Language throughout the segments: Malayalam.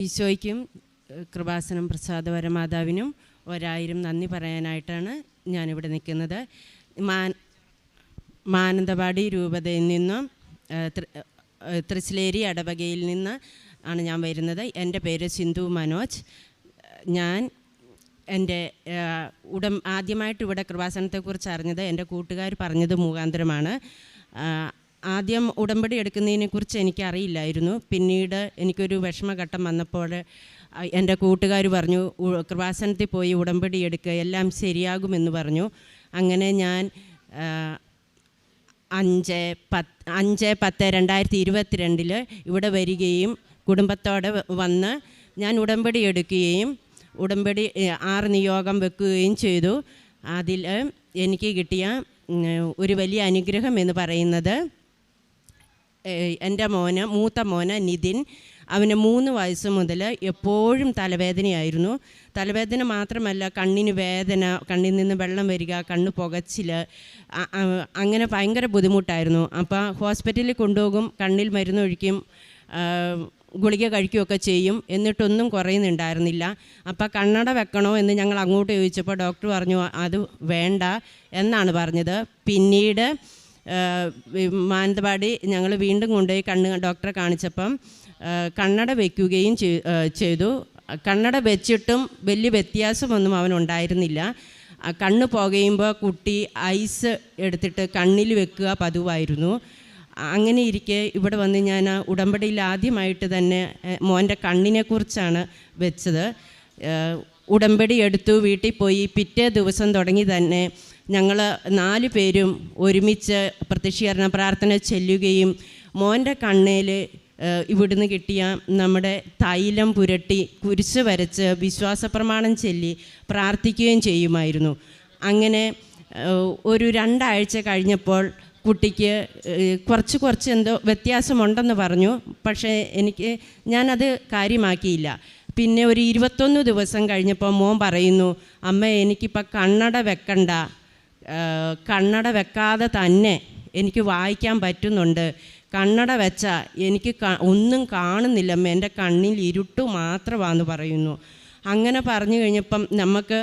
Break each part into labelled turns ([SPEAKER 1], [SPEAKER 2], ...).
[SPEAKER 1] ഈശോയ്ക്കും കൃപാസനം പ്രസാദപരമാതാവിനും 1000 നന്ദി പറയാനായിട്ടാണ് ഞാനിവിടെ നിൽക്കുന്നത്. മാനന്തവാടി രൂപതയിൽ നിന്നും തൃശ്ശിലേരി ഇടവകയിൽ നിന്ന് ആണ് ഞാൻ വരുന്നത്. എൻ്റെ പേര് സിന്ധു മനോജ്. ഞാൻ ആദ്യമായിട്ട് ഇവിടെ കൃപാസനത്തെക്കുറിച്ച് അറിഞ്ഞത് എൻ്റെ കൂട്ടുകാർ പറഞ്ഞത് മുഖാന്തരമാണ്. ആദ്യം ഉടമ്പടി എടുക്കുന്നതിനെക്കുറിച്ച് എനിക്കറിയില്ലായിരുന്നു. പിന്നീട് എനിക്കൊരു വിഷമഘട്ടം വന്നപ്പോൾ എൻ്റെ കൂട്ടുകാർ പറഞ്ഞു, കൃപാസനത്തിൽ പോയി ഉടമ്പടി എടുക്കുക, എല്ലാം ശരിയാകുമെന്ന് പറഞ്ഞു. അങ്ങനെ ഞാൻ 5/10/2022 ഇവിടെ വരികയും കുടുംബത്തോടെ വന്ന് ഞാൻ ഉടമ്പടി എടുക്കുകയും ഉടമ്പടി 6 നിയോഗം വെക്കുകയും ചെയ്തു. അതിൽ എനിക്ക് കിട്ടിയ ഒരു വലിയ അനുഗ്രഹം എന്ന് പറയുന്നത്, എൻ്റെ മൂത്ത മോന് നിതിൻ, അവന് 3 വയസ്സ് മുതൽ എപ്പോഴും തലവേദനയായിരുന്നു. തലവേദന മാത്രമല്ല, കണ്ണിന് വേദന, കണ്ണിൽ നിന്ന് വെള്ളം വരിക, കണ്ണ് പുകച്ചിൽ, അങ്ങനെ ഭയങ്കര ബുദ്ധിമുട്ടായിരുന്നു. അപ്പോൾ ഹോസ്പിറ്റലിൽ കൊണ്ടുപോകും, കണ്ണിൽ മരുന്നൊഴിക്കും, ഗുളിക കഴിക്കുകയൊക്കെ ചെയ്യും. എന്നിട്ടൊന്നും കുറയുന്നുണ്ടായിരുന്നില്ല. അപ്പോൾ കണ്ണട വെക്കണോ എന്ന് ഞങ്ങൾ അങ്ങോട്ട് ചോദിച്ചപ്പോൾ ഡോക്ടർ പറഞ്ഞു അത് വേണ്ട എന്നാണ് പറഞ്ഞത്. പിന്നീട് മാനന്തവാടി ഞങ്ങൾ വീണ്ടും കൊണ്ടുപോയി ഡോക്ടറെ കാണിച്ചപ്പം കണ്ണട വയ്ക്കുകയും ചെയ്തു. കണ്ണട വെച്ചിട്ടും വലിയ വ്യത്യാസമൊന്നും അവനുണ്ടായിരുന്നില്ല. കണ്ണ് പുകയുമ്പോൾ കുട്ടി ഐസ് എടുത്തിട്ട് കണ്ണിൽ വെക്കുക പതിവായിരുന്നു. അങ്ങനെ ഇരിക്കെ ഇവിടെ വന്ന് ഞാൻ ഉടമ്പടിയിൽ ആദ്യമായിട്ട് തന്നെ മോൻ്റെ കണ്ണിനെക്കുറിച്ചാണ് വെച്ചത്. ഉടമ്പടി എടുത്തു, വീട്ടിൽ പോയി. പിറ്റേ ദിവസം തുടങ്ങി തന്നെ ഞങ്ങൾ 4 പേരും ഒരുമിച്ച് പ്രത്യക്ഷീകരണ പ്രാർത്ഥന ചെല്ലുകയും മോൻ്റെ കണ്ണേൽ ഇവിടുന്ന് കിട്ടിയ നമ്മുടെ തൈലം പുരട്ടി കുരിശ് വരച്ച് വിശ്വാസപ്രമാണം ചൊല്ലി പ്രാർത്ഥിക്കുകയും ചെയ്യുമായിരുന്നു. അങ്ങനെ ഒരു 2 ആഴ്ച കഴിഞ്ഞപ്പോൾ കുട്ടിക്ക് കുറച്ച് എന്തോ വ്യത്യാസമുണ്ടെന്ന് പറഞ്ഞു. പക്ഷേ ഞാനത് കാര്യമാക്കിയില്ല. പിന്നെ ഒരു 21 ദിവസം കഴിഞ്ഞപ്പോൾ മോൻ പറയുന്നു, അമ്മ എനിക്കിപ്പോൾ കണ്ണട വെക്കണ്ട, കണ്ണട വെക്കാതെ തന്നെ എനിക്ക് വായിക്കാൻ പറ്റുന്നുണ്ട്. കണ്ണട വെച്ചാൽ എനിക്ക് ഒന്നും കാണുന്നില്ല, എൻ്റെ കണ്ണിൽ ഇരുട്ട് മാത്രമാണെന്ന് പറയുന്നു. അങ്ങനെ പറഞ്ഞു കഴിഞ്ഞപ്പം നമുക്ക്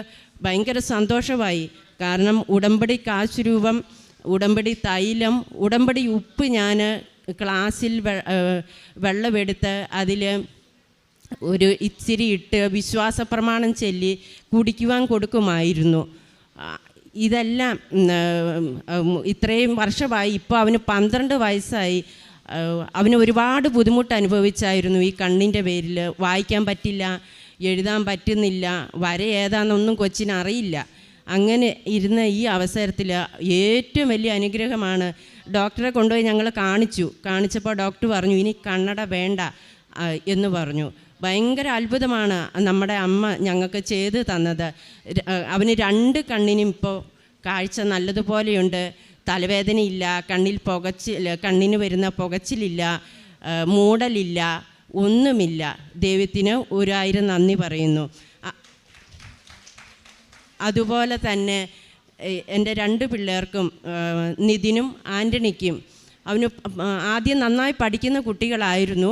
[SPEAKER 1] ഭയങ്കര സന്തോഷമായി. കാരണം ഉടമ്പടി കാശുരൂപം, ഉടമ്പടി തൈലം, ഉടമ്പടി ഉപ്പ് ഞാൻ ക്ലാസ്സിൽ വെള്ളമെടുത്ത് അതിൽ ഒരു ഇച്ചിരി ഇട്ട് വിശ്വാസപ്രമാണം ചൊല്ലി കുടിക്കുവാൻ കൊടുക്കുമായിരുന്നു. ഇതെല്ലാം ഇത്രയും വർഷമായി. ഇപ്പോൾ അവന് 12 വയസ്സായി. അവന് ഒരുപാട് ബുദ്ധിമുട്ട് അനുഭവിച്ചായിരുന്നു ഈ കണ്ണിൻ്റെ പേരിൽ. വായിക്കാൻ പറ്റില്ല, എഴുതാൻ പറ്റുന്നില്ല, വര ഏതാണെന്നൊന്നും കൊച്ചിനറിയില്ല. അങ്ങനെ ഇരുന്ന ഈ അവസരത്തിൽ ഏറ്റവും വലിയ അനുഗ്രഹമാണ്. ഡോക്ടറെ കൊണ്ടുപോയി ഞങ്ങൾ കാണിച്ചപ്പോൾ ഡോക്ടർ പറഞ്ഞു ഇനി കണ്ണട വേണ്ട എന്ന് പറഞ്ഞു. ഭയങ്കര അത്ഭുതമാണ് നമ്മുടെ അമ്മ ഞങ്ങൾക്ക് ചെയ്ത് തന്നത്. അവന് 2 കണ്ണിനും ഇപ്പോൾ കാഴ്ച നല്ലതുപോലെയുണ്ട്. തലവേദനയില്ല, കണ്ണിന് വരുന്ന പുകച്ചിലില്ല, മൂടലില്ല, ഒന്നുമില്ല. ദൈവത്തിന് 1000 നന്ദി പറയുന്നു. അതുപോലെ തന്നെ എൻ്റെ 2 പിള്ളേർക്കും, നിതിനും ആൻ്റണിക്കും, അവന് ആദ്യം നന്നായി പഠിക്കുന്ന കുട്ടികളായിരുന്നു.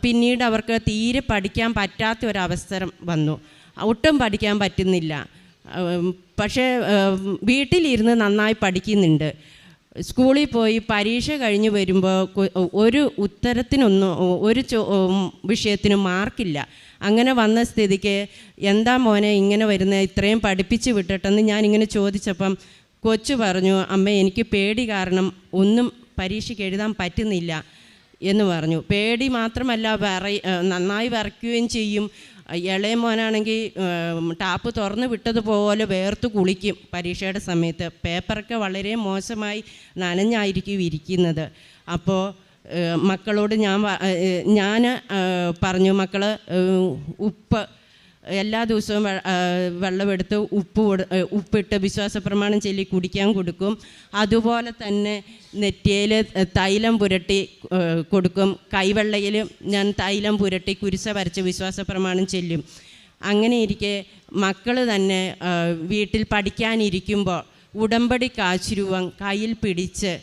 [SPEAKER 1] പിന്നീട് അവർക്ക് തീരെ പഠിക്കാൻ പറ്റാത്ത ഒരവസരം വന്നു. ഒട്ടും പഠിക്കാൻ പറ്റുന്നില്ല. പക്ഷേ വീട്ടിലിരുന്ന് നന്നായി പഠിക്കുന്നുണ്ട്. സ്കൂളിൽ പോയി പരീക്ഷ കഴിഞ്ഞ് വരുമ്പോൾ ഒരു വിഷയത്തിനും മാർക്കില്ല. അങ്ങനെ വന്ന സ്ഥിതിക്ക് എന്താ മോനെ ഇങ്ങനെ വരുന്നത്, ഇത്രയും പഠിപ്പിച്ച് വിട്ടിട്ടെന്ന് ഞാനിങ്ങനെ ചോദിച്ചപ്പം കൊച്ചു പറഞ്ഞു, അമ്മ എനിക്ക് പേടി കാരണം ഒന്നും പരീക്ഷയ്ക്ക് എഴുതാൻ പറ്റുന്നില്ല എന്ന് പറഞ്ഞു. പേടി മാത്രമല്ല, നന്നായി വരയ്ക്കുകയും ചെയ്യും. ഇളയ മോനാണെങ്കിൽ ടാപ്പ് തുറന്ന് വിട്ടതുപോലെ വേർത്ത് കുളിക്കും പരീക്ഷയുടെ സമയത്ത്. പേപ്പറൊക്കെ വളരെ മോശമായി നനഞ്ഞായിരിക്കും ഇരിക്കുന്നത്. അപ്പോൾ മക്കളോട് ഞാൻ പറഞ്ഞു, മക്കൾ ഉപ്പ് എല്ലാ ദിവസവും വെള്ളമെടുത്ത് ഉപ്പിട്ട് വിശ്വാസപ്രമാണം ചൊല്ലി കുടിക്കാൻ കൊടുക്കും. അതുപോലെ തന്നെ നെറ്റിയിൽ തൈലം പുരട്ടി കൊടുക്കും. കൈവെള്ളയിൽ ഞാൻ തൈലം പുരട്ടി കുരിശ വരച്ച് വിശ്വാസപ്രമാണം ചൊല്ലും. അങ്ങനെ ഇരിക്കെ മക്കൾ തന്നെ വീട്ടിൽ പഠിക്കാനിരിക്കുമ്പോൾ ഉടമ്പടി കാശുരൂപം കയ്യിൽ പിടിച്ച്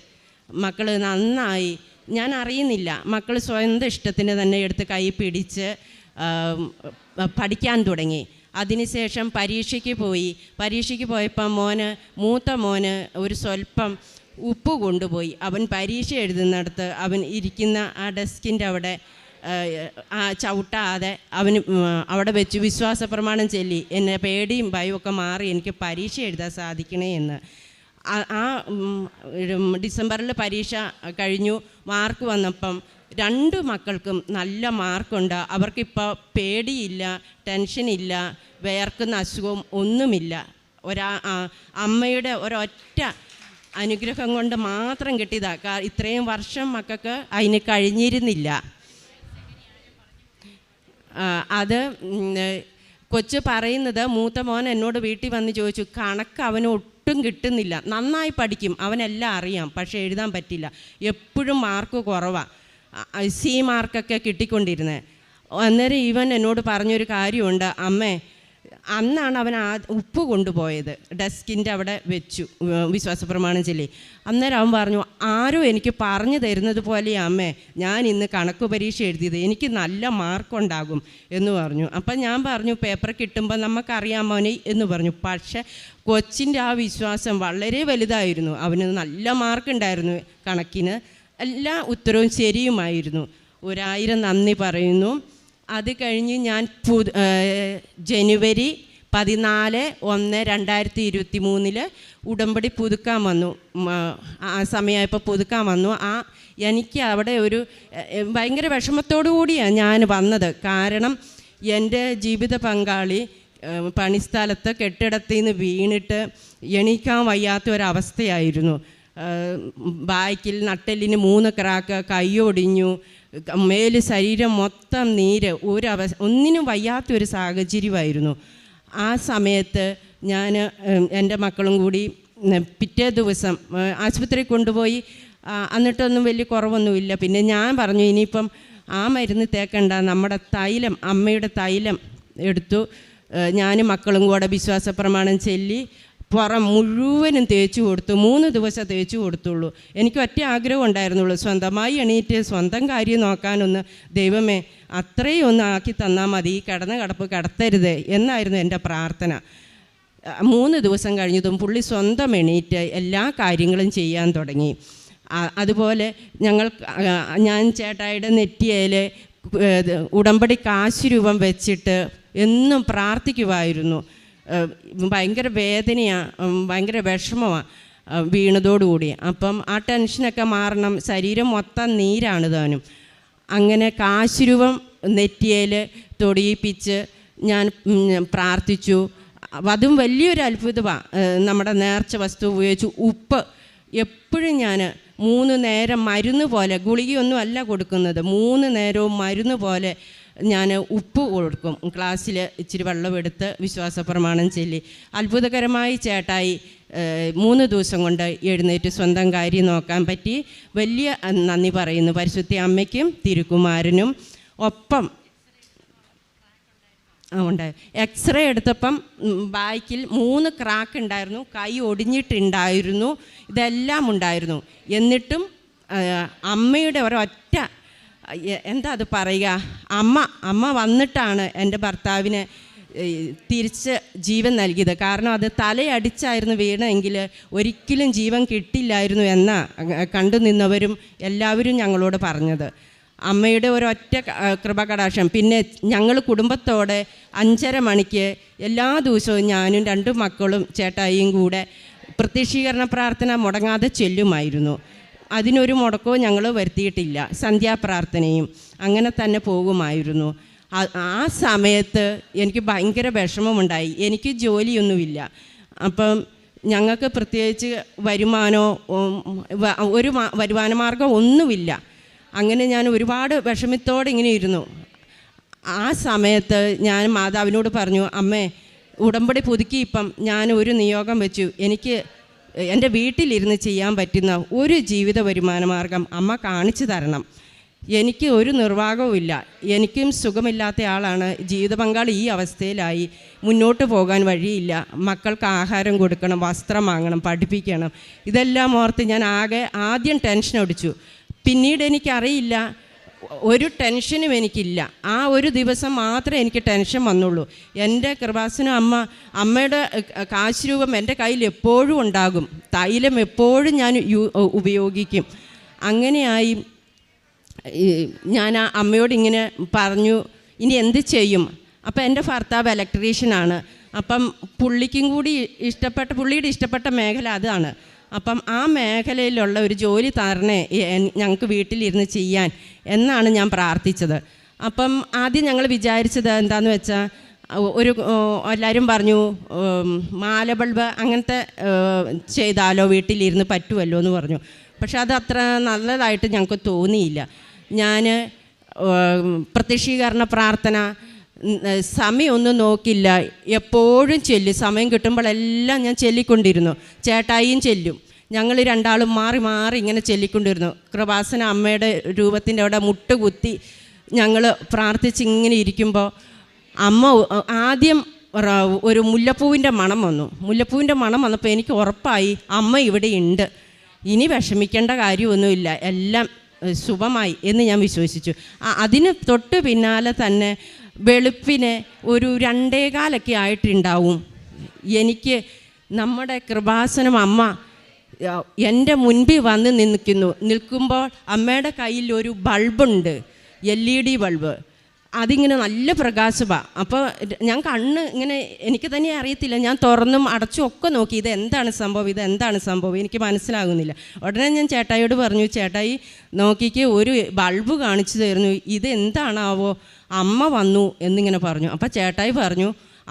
[SPEAKER 1] മക്കൾ നന്നായി, ഞാൻ അറിയുന്നില്ല, മക്കൾ സ്വന്തം ഇഷ്ടത്തിന് തന്നെ എടുത്ത് കൈ പിടിച്ച് പഠിക്കാൻ തുടങ്ങി. അതിനുശേഷം പരീക്ഷയ്ക്ക് പോയപ്പോൾ മൂത്ത മോന് ഒരു സ്വല്പം ഉപ്പ് കൊണ്ടുപോയി. അവൻ പരീക്ഷ എഴുതുന്നിടത്ത് അവൻ ഇരിക്കുന്ന ആ ഡെസ്കിൻ്റെ അവിടെ ചവിട്ടാതെ അവന് അവിടെ വെച്ച് വിശ്വാസ പ്രമാണം ചൊല്ലി, എന്നെ പേടിയും ഭയമൊക്കെ മാറി എനിക്ക് പരീക്ഷ എഴുതാൻ സാധിക്കണേ എന്ന്. ആ ഡിസംബറിൽ പരീക്ഷ കഴിഞ്ഞു. മാർക്ക് വന്നപ്പം 2 മക്കൾക്കും നല്ല മാർക്കുണ്ട്. അവർക്കിപ്പോൾ പേടിയില്ല, ടെൻഷനില്ല, വേർക്കുന്ന അസുഖവും ഒന്നുമില്ല. അമ്മയുടെ ഒരൊറ്റ അനുഗ്രഹം കൊണ്ട് മാത്രം കിട്ടിയതാണ്. ഇത്രയും വർഷം മക്കൾക്ക് അതിന് കഴിഞ്ഞിരുന്നില്ല. അത് കൊച്ചു പറയുന്നത്, മൂത്ത മോൻ എന്നോട് വീട്ടിൽ വന്ന് ചോദിച്ചു, കണക്ക് അവന് ഒട്ടും കിട്ടുന്നില്ല, നന്നായി പഠിക്കും, അവനെല്ലാം അറിയാം, പക്ഷേ എഴുതാൻ പറ്റില്ല, എപ്പോഴും മാർക്ക് കുറവാണ്, C മാർക്കൊക്കെ കിട്ടിക്കൊണ്ടിരുന്നത്. അന്നേരം ഇവൻ എന്നോട് പറഞ്ഞൊരു കാര്യമുണ്ട്, അമ്മേ അന്നാണ് അവൻ ഉപ്പ് കൊണ്ടുപോയത്, ഡെസ്കിൻ്റെ അവിടെ വെച്ചു വിശ്വാസ പ്രമാണം ചൊല്ലി. അന്നേരം അവൻ പറഞ്ഞു, ആരോ എനിക്ക് പറഞ്ഞു തരുന്നത് പോലെയാണ് അമ്മേ ഞാൻ ഇന്ന് കണക്ക് പരീക്ഷ എഴുതിയത്, എനിക്ക് നല്ല മാർക്കുണ്ടാകും എന്ന് പറഞ്ഞു. അപ്പം ഞാൻ പറഞ്ഞു, പേപ്പർ കിട്ടുമ്പോൾ നമുക്കറിയാം മോനെ എന്ന് പറഞ്ഞു. പക്ഷേ കൊച്ചിൻ്റെ ആ വിശ്വാസം വളരെ വലുതായിരുന്നു. അവന് നല്ല മാർക്കുണ്ടായിരുന്നു, കണക്കിന് എല്ലാ ഉത്തരവും ശരിയുമായിരുന്നു. 1000 നന്ദി പറയുന്നു. അത് കഴിഞ്ഞ് ഞാൻ ജനുവരി 14/1/2023 ഉടമ്പടി പുതുക്കാൻ വന്നു. ആ സമയമായപ്പോൾ പുതുക്കാൻ വന്നു. എനിക്ക് അവിടെ ഭയങ്കര വിഷമത്തോടു കൂടിയാണ് ഞാൻ വന്നത്. കാരണം എൻ്റെ ജീവിത പങ്കാളി പണിസ്ഥലത്ത് കെട്ടിടത്തിൽ നിന്ന് വീണിട്ട് എണീക്കാൻ വയ്യാത്ത ഒരവസ്ഥയായിരുന്നു. ബാക്കിൽ നട്ടെല്ലിന് 3 ക്രാക്ക്, കൈയൊടിഞ്ഞു, ശരീരം മൊത്തം നീര്, ഒന്നിനും വയ്യാത്തൊരു സാഹചര്യമായിരുന്നു. ആ സമയത്ത് ഞാൻ എൻ്റെ മക്കളും കൂടി പിറ്റേ ദിവസം ആശുപത്രിയിൽ കൊണ്ടുപോയി. എന്നിട്ടൊന്നും വലിയ കുറവൊന്നുമില്ല. പിന്നെ ഞാൻ പറഞ്ഞു, ഇനിയിപ്പം ആ മരുന്ന് തേക്കണ്ട, നമ്മുടെ തൈലം, അമ്മയുടെ തൈലം എടുത്തു. ഞാനും മക്കളും കൂടെ വിശ്വാസ പ്രമാണം ചൊല്ലി പുറം മുഴുവനും തേച്ചു കൊടുത്തു. 3 ദിവസം തേച്ചു കൊടുത്തുള്ളൂ. എനിക്ക് ഒറ്റ ആഗ്രഹം ഉണ്ടായിരുന്നുള്ളൂ, സ്വന്തമായി എണീറ്റ് സ്വന്തം കാര്യം നോക്കാനൊന്ന്, ദൈവമേ അത്രയും ഒന്ന് ആക്കി തന്നാൽ മതി, ഈ കിടപ്പ് കിടത്തരുത് എന്നായിരുന്നു എൻ്റെ പ്രാർത്ഥന. 3 ദിവസം കഴിഞ്ഞതും പുള്ളി സ്വന്തം എണീറ്റ് എല്ലാ കാര്യങ്ങളും ചെയ്യാൻ തുടങ്ങി. അതുപോലെ ഞാൻ ചേട്ടായിയുടെ നെറ്റിയിൽ ഉടമ്പടി കാശ് രൂപം വെച്ചിട്ട് എന്നും പ്രാർത്ഥിക്കുമായിരുന്നു. ഭയങ്കര വേദനയാണ്, ഭയങ്കര വിഷമമാണ് വീണതോടുകൂടി. അപ്പം ആ ടെൻഷനൊക്കെ മാറണം, ശരീരം മൊത്തം നീരാണ് താനും. അങ്ങനെ കാശ് രൂപം നെറ്റിയിൽ തൊടിയിപ്പിച്ച് ഞാൻ പ്രാർത്ഥിച്ചു. അതും വലിയൊരു അത്ഭുതമാണ്. നമ്മുടെ നേർച്ച വസ്തു ഉപയോഗിച്ച് ഉപ്പ് എപ്പോഴും ഞാൻ 3 നേരം മരുന്ന് പോലെ, ഗുളികയൊന്നും അല്ല കൊടുക്കുന്നത്, 3 നേരവും മരുന്ന് പോലെ ഞാൻ ഉപ്പ് കൊടുക്കും. ക്ലാസ്സിൽ ഇച്ചിരി വെള്ളമെടുത്ത് വിശ്വാസ പ്രമാണം ചൊല്ലി. അത്ഭുതകരമായി ചേട്ടായി 3 ദിവസം കൊണ്ട് എഴുന്നേറ്റ് സ്വന്തം കാര്യം നോക്കാൻ പറ്റി. വലിയ നന്ദി പറയുന്നു പരിശുദ്ധ അമ്മയ്ക്കും തിരുക്കുമാരനും. ഒപ്പം ഉണ്ടായി. എക്സ്റേ എടുത്തപ്പം ബാക്കിൽ 3 ക്രാക്ക് ഉണ്ടായിരുന്നു, കൈ ഒടിഞ്ഞിട്ടുണ്ടായിരുന്നു, ഇതെല്ലാം ഉണ്ടായിരുന്നു. എന്നിട്ടും അമ്മയുടെ ഒരൊറ്റ, എന്താ അത് പറയുക, അമ്മ വന്നിട്ടാണ് എൻ്റെ ഭർത്താവിന് തിരിച്ച് ജീവൻ നൽകിയത്. കാരണം അത് തലയടിച്ചായിരുന്നു വീണെങ്കിൽ ഒരിക്കലും ജീവൻ കിട്ടില്ലായിരുന്നു എന്നാണ് കണ്ടു നിന്നവരും എല്ലാവരും ഞങ്ങളോട് പറഞ്ഞത്. അമ്മയുടെ ഒരൊറ്റ കൃപകടാക്ഷം. പിന്നെ ഞങ്ങൾ കുടുംബത്തോടെ 5:30 മണിക്ക് എല്ലാ ദിവസവും ഞാനും 2 മക്കളും ചേട്ടായിയും കൂടെ പ്രത്യക്ഷീകരണ പ്രാർത്ഥന മുടങ്ങാതെ ചൊല്ലുമായിരുന്നു. അതിനൊരു മുടക്കവും ഞങ്ങൾ വരുത്തിയിട്ടില്ല. സന്ധ്യാപ്രാർത്ഥനയും അങ്ങനെ തന്നെ പോകുമായിരുന്നു. ആ സമയത്ത് എനിക്ക് ഭയങ്കര വിഷമമുണ്ടായി. എനിക്ക് ജോലിയൊന്നുമില്ല. അപ്പം ഞങ്ങൾക്ക് പ്രത്യേകിച്ച് വരുമാന മാർഗം ഒന്നുമില്ല. അങ്ങനെ ഞാൻ ഒരുപാട് വിഷമത്തോടെ ഇങ്ങനെ ഇരുന്നു. ആ സമയത്ത് ഞാൻ മാതാവിനോട് പറഞ്ഞു, അമ്മേ ഉടമ്പടി പുതുക്കി ഇപ്പം ഞാൻ ഒരു നിയോഗം വെച്ചു, എനിക്ക് എൻ്റെ വീട്ടിലിരുന്ന് ചെയ്യാൻ പറ്റുന്ന ഒരു ജീവിത വരുമാന മാർഗം അമ്മ കാണിച്ചു തരണം. എനിക്ക് ഒരു നിർവാഹവുമില്ല, എനിക്കും സുഖമില്ലാത്ത ആളാണ്, ജീവിത പങ്കാളി ഈ അവസ്ഥയിലായി, മുന്നോട്ട് പോകാൻ വഴിയില്ല, മക്കൾക്ക് ആഹാരം കൊടുക്കണം, വസ്ത്രം വാങ്ങണം, പഠിപ്പിക്കണം. ഇതെല്ലാം ഓർത്ത് ഞാൻ ആദ്യം ടെൻഷൻ അടിച്ചു. പിന്നീട് എനിക്കറിയില്ല, ഒരു ടെൻഷനും എനിക്കില്ല. ആ ഒരു ദിവസം മാത്രമേ എനിക്ക് ടെൻഷൻ വന്നുള്ളൂ. എൻ്റെ കൃപാസനം അമ്മയുടെ കാശ് രൂപം എൻ്റെ കയ്യിൽ എപ്പോഴും ഉണ്ടാകും. തൈലം എപ്പോഴും ഞാൻ ഉപയോഗിക്കും. അങ്ങനെയായി ഞാൻ ആ അമ്മയോട് ഇങ്ങനെ പറഞ്ഞു, ഇനി എന്ത് ചെയ്യും? അപ്പം എൻ്റെ ഭർത്താവ് ഇലക്ട്രീഷ്യനാണ്. അപ്പം പുള്ളിയുടെ ഇഷ്ടപ്പെട്ട മേഖല അതാണ്. അപ്പം ആ മേഖലയിലുള്ള ഒരു ജോലി തരണേ ഞങ്ങൾക്ക് വീട്ടിലിരുന്ന് ചെയ്യാൻ എന്നാണ് ഞാൻ പ്രാർത്ഥിച്ചത്. അപ്പം ആദ്യം ഞങ്ങൾ വിചാരിച്ചത് എന്താണെന്ന് വെച്ചാൽ, എല്ലാവരും പറഞ്ഞു മാല ബൾബ് അങ്ങനത്തെ ചെയ്താലോ വീട്ടിലിരുന്ന് പറ്റുമല്ലോ എന്ന് പറഞ്ഞു. പക്ഷെ അത് അത്ര നല്ലതായിട്ട് ഞങ്ങൾക്ക് തോന്നിയില്ല. ഞാൻ പ്രത്യക്ഷീകരണ പ്രാർത്ഥന സമയമൊന്നും നോക്കില്ല, എപ്പോഴും ചൊല്ലും. സമയം കിട്ടുമ്പോഴെല്ലാം ഞാൻ ചൊല്ലിക്കൊണ്ടിരുന്നു. ചേട്ടായിയും ചെല്ലും. ഞങ്ങൾ രണ്ടാളും മാറി മാറി ഇങ്ങനെ ചൊല്ലിക്കൊണ്ടിരുന്നു. കൃപാസന അമ്മയുടെ രൂപത്തിൻ്റെ അവിടെ മുട്ടുകുത്തി ഞങ്ങൾ പ്രാർത്ഥിച്ച് ഇങ്ങനെ ഇരിക്കുമ്പോൾ അമ്മ ആദ്യം ഒരു മുല്ലപ്പൂവിൻ്റെ മണം വന്നു. മുല്ലപ്പൂവിൻ്റെ മണം വന്നപ്പോൾ എനിക്ക് ഉറപ്പായി അമ്മ ഇവിടെ ഉണ്ട്, ഇനി വിഷമിക്കേണ്ട കാര്യമൊന്നുമില്ല, എല്ലാം ശുഭമായി എന്ന് ഞാൻ വിശ്വസിച്ചു. അതിന് തൊട്ട് പിന്നാലെ തന്നെ വെളുപ്പിന് ഒരു 2:15 ആയിട്ടുണ്ടാവും, നമ്മുടെ കൃപാസനം അമ്മ എൻ്റെ മുൻപിൽ വന്ന് നിൽക്കുമ്പോൾ അമ്മയുടെ കയ്യിൽ ഒരു ബൾബുണ്ട്, LED ബൾബ്. അതിങ്ങനെ നല്ല പ്രകാശമാണ്. അപ്പോൾ ഞാൻ കണ്ണ് ഇങ്ങനെ, എനിക്ക് തന്നെ അറിയത്തില്ല, ഞാൻ തുറന്നും അടച്ചും ഒക്കെ നോക്കി ഇതെന്താണ് സംഭവം എനിക്ക് മനസ്സിലാകുന്നില്ല. ഉടനെ ഞാൻ ചേട്ടായിയോട് പറഞ്ഞു, ചേട്ടായി നോക്കിക്ക് ഒരു ബൾബ് കാണിച്ചു തരുന്നു, ഇതെന്താണാവോ, അമ്മ വന്നു എന്നിങ്ങനെ പറഞ്ഞു. അപ്പോൾ ചേട്ടായി പറഞ്ഞു,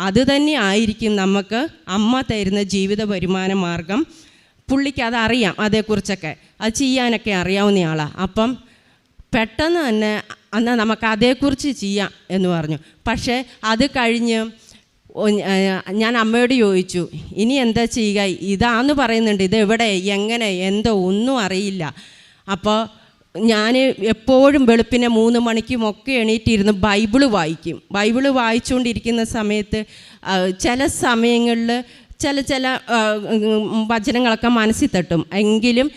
[SPEAKER 1] അത് തന്നെ ആയിരിക്കും നമുക്ക് അമ്മ തരുന്ന ജീവിത വരുമാന മാർഗം. പുള്ളിക്ക് അതറിയാം, അതേക്കുറിച്ചൊക്കെ അത് ചെയ്യാനൊക്കെ അറിയാവുന്നയാളാണ്. അപ്പം പെട്ടെന്ന് തന്നെ എന്നാൽ നമുക്ക് അതേക്കുറിച്ച് ചെയ്യാം എന്ന് പറഞ്ഞു. പക്ഷേ അത് കഴിഞ്ഞ് ഞാൻ അമ്മയോട് ചോദിച്ചു, ഇനി എന്താ ചെയ്യുക, ഇതാന്ന് പറയുന്നുണ്ട്, ഇതെവിടെ എങ്ങനെ എന്തോ ഒന്നും അറിയില്ല. അപ്പോൾ ഞാൻ എപ്പോഴും വെളുപ്പിനെ 3 മണിക്കുമൊക്കെ എണീറ്റിരുന്ന് ബൈബിള് വായിക്കും. ബൈബിള് വായിച്ചുകൊണ്ടിരിക്കുന്ന സമയത്ത് ചില സമയങ്ങളിൽ ചില വചനങ്ങളൊക്കെ മനസ്സിൽ തട്ടും. എങ്കിലും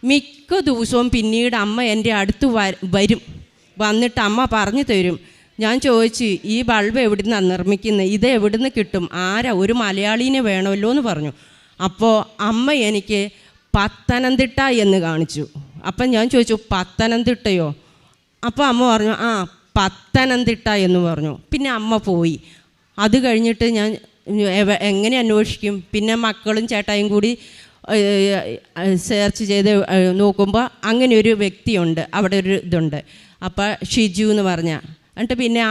[SPEAKER 1] മിക്ക ദിവസവും പിന്നീട് അമ്മ എൻ്റെ അടുത്ത് വരും. വന്നിട്ട് അമ്മ പറഞ്ഞു തരും. ഞാൻ ചോദിച്ചു, ഈ ബൾബ് എവിടുന്നാണ് നിർമ്മിക്കുന്നത്, ഇത് എവിടുന്ന് കിട്ടും, ആരാ, ഒരു മലയാളീനെ വേണമല്ലോ എന്ന് പറഞ്ഞു. അപ്പോൾ അമ്മ എനിക്ക് പത്തനംതിട്ട എന്ന് കാണിച്ചു. അപ്പം ഞാൻ ചോദിച്ചു, പത്തനംതിട്ടയോ? അപ്പോൾ അമ്മ പറഞ്ഞു, ആ പത്തനംതിട്ട എന്ന് പറഞ്ഞു. പിന്നെ അമ്മ പോയി. അത് കഴിഞ്ഞിട്ട് ഞാൻ എങ്ങനെ അന്വേഷിക്കും? പിന്നെ മക്കളും ചേട്ടായും കൂടി സെർച്ച് ചെയ്ത് നോക്കുമ്പോൾ അങ്ങനെ ഒരു വ്യക്തിയുണ്ട്, അവിടെ ഒരു ഇതുണ്ട്. അപ്പോൾ ഷിജു എന്ന് പറഞ്ഞ, എന്നിട്ട് പിന്നെ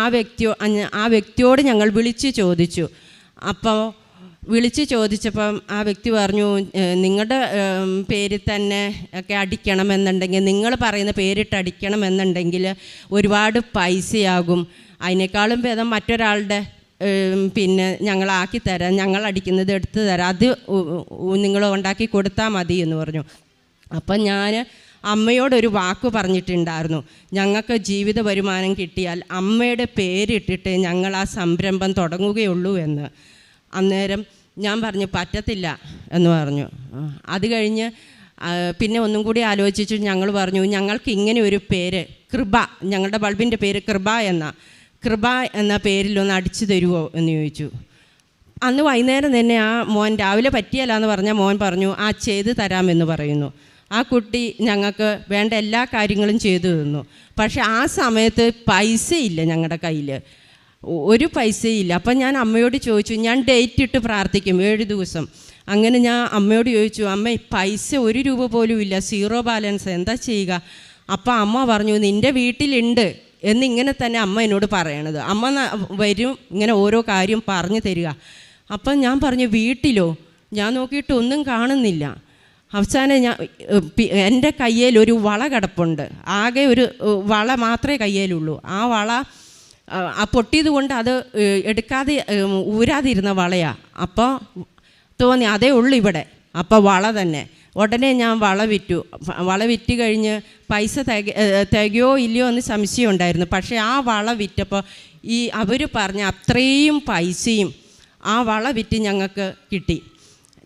[SPEAKER 1] ആ വ്യക്തിയോട് ഞങ്ങൾ വിളിച്ച് ചോദിച്ചു. അപ്പോൾ വിളിച്ച് ചോദിച്ചപ്പം ആ വ്യക്തി പറഞ്ഞു, നിങ്ങളുടെ പേരിൽ തന്നെ ഒക്കെ അടിക്കണമെന്നുണ്ടെങ്കിൽ, നിങ്ങൾ പറയുന്ന പേരിട്ട് അടിക്കണമെന്നുണ്ടെങ്കിൽ ഒരുപാട് പൈസയാകും, അതിനേക്കാളും ഭേദം മറ്റൊരാളുടെ പിന്നെ ഞങ്ങളാക്കി തരാം, ഞങ്ങൾ അടിക്കുന്നത് എടുത്ത് തരാം, അത് നിങ്ങൾ ഉണ്ടാക്കി കൊടുത്താൽ മതി എന്ന് പറഞ്ഞു. അപ്പം ഞാൻ അമ്മയോടൊരു വാക്ക് പറഞ്ഞിട്ടുണ്ടായിരുന്നു, ഞങ്ങൾക്ക് ജീവിത വരുമാനം കിട്ടിയാൽ അമ്മയുടെ പേരിട്ടിട്ട് ഞങ്ങൾ ആ സംരംഭം തുടങ്ങുകയുള്ളൂ എന്ന്. അന്നേരം ഞാൻ പറഞ്ഞു പറ്റത്തില്ല എന്ന് പറഞ്ഞു. അത് കഴിഞ്ഞ് പിന്നെ ഒന്നും കൂടി ആലോചിച്ചു. ഞങ്ങൾ പറഞ്ഞു, ഞങ്ങൾക്ക് ഇങ്ങനെ ഒരു പേര്, കൃപ, ഞങ്ങളുടെ ബൾബിൻ്റെ പേര് കൃപ എന്ന പേരിലൊന്ന് അടിച്ചു തരുമോ എന്ന് ചോദിച്ചു. അന്ന് വൈകുന്നേരം തന്നെ ആ മോൻ, രാവിലെ പറ്റിയല്ല എന്ന് പറഞ്ഞാൽ മോൻ പറഞ്ഞു, ആ ചെയ്ത് തരാമെന്ന് പറയുന്നു. ആ കുട്ടി ഞങ്ങൾക്ക് വേണ്ട എല്ലാ കാര്യങ്ങളും ചെയ്തു തന്നു. പക്ഷെ ആ സമയത്ത് പൈസയില്ല, ഞങ്ങളുടെ കയ്യിൽ ഒരു പൈസയില്ല. അപ്പം ഞാൻ അമ്മയോട് ചോദിച്ചു, ഞാൻ ഡേറ്റ് ഇട്ട് പ്രാർത്ഥിക്കും 7 ദിവസം. അങ്ങനെ ഞാൻ അമ്മയോട് ചോദിച്ചു, അമ്മ പൈസ 1 രൂപ പോലും ഇല്ല, 0 ബാലൻസ്, എന്താ ചെയ്യുക? അപ്പം അമ്മ പറഞ്ഞു, നിൻ്റെ വീട്ടിലുണ്ട് എന്നിങ്ങനെ തന്നെ അമ്മ എന്നോട് പറയണത്. അമ്മ വരും, ഇങ്ങനെ ഓരോ കാര്യം പറഞ്ഞു തരിക. അപ്പം ഞാൻ പറഞ്ഞു, വീട്ടിലോ? ഞാൻ നോക്കിയിട്ട് ഒന്നും കാണുന്നില്ല. അവസാനം എൻ്റെ കയ്യിൽ ഒരു വള കിടപ്പുണ്ട്, ആകെ ഒരു വള മാത്രമേ കയ്യിലുള്ളൂ. ആ വള പൊട്ടിയത് കൊണ്ട് അത് ഊരാതിരുന്ന വളയാണ്. അപ്പോൾ തോന്നി അതേ ഉള്ളൂ ഇവിടെ, അപ്പോൾ വള തന്നെ. ഉടനെ ഞാൻ വള വിറ്റ് കഴിഞ്ഞ് പൈസ തികയോ ഇല്ലയോ എന്ന് സംശയം ഉണ്ടായിരുന്നു. പക്ഷേ ആ വള വിറ്റപ്പോൾ അവർ പറഞ്ഞ അത്രയും പൈസയും ആ വള വിറ്റ് ഞങ്ങൾക്ക് കിട്ടി.